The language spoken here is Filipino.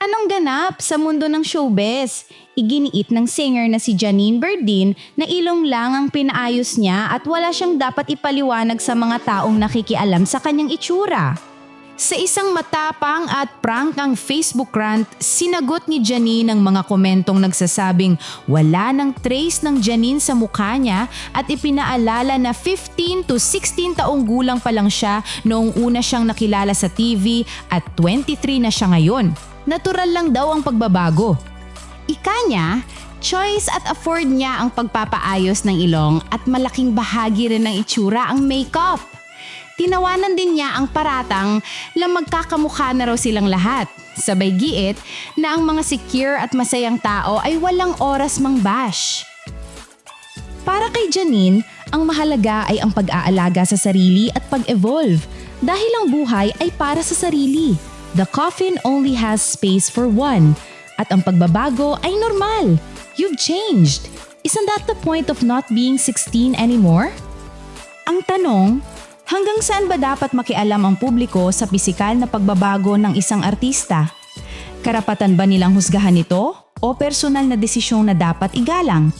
Anong ganap sa mundo ng showbiz? Iginiit ng singer na si Janine Berdin na ilong lang ang pinaayos niya at wala siyang dapat ipaliwanag sa mga taong nakikialam sa kanyang itsura. Sa isang matapang at prangkang Facebook rant, sinagot ni Janine ang mga komentong nagsasabing wala nang trace ng Janine sa mukha niya at ipinaalala na 15 to 16 taong gulang pa lang siya noong una siyang nakilala sa TV at 23 na siya ngayon. Natural lang daw ang pagbabago. Ika niya, choice at afford niya ang pagpapaayos ng ilong at malaking bahagi rin ng itsura ang makeup. Tinawanan din niya ang paratang na magkakamukha na raw silang lahat. Sabay giit na ang mga secure at masayang tao ay walang oras mang-bash. Para kay Janine, ang mahalaga ay ang pag-aalaga sa sarili at pag-evolve dahil ang buhay ay para sa sarili. The coffin only has space for one at ang pagbabago ay normal. You've changed. Isn't that the point of not being 16 anymore? Ang tanong, hanggang saan ba dapat makialam ang publiko sa pisikal na pagbabago ng isang artista? Karapatan ba nilang husgahan ito o personal na desisyong na dapat igalang?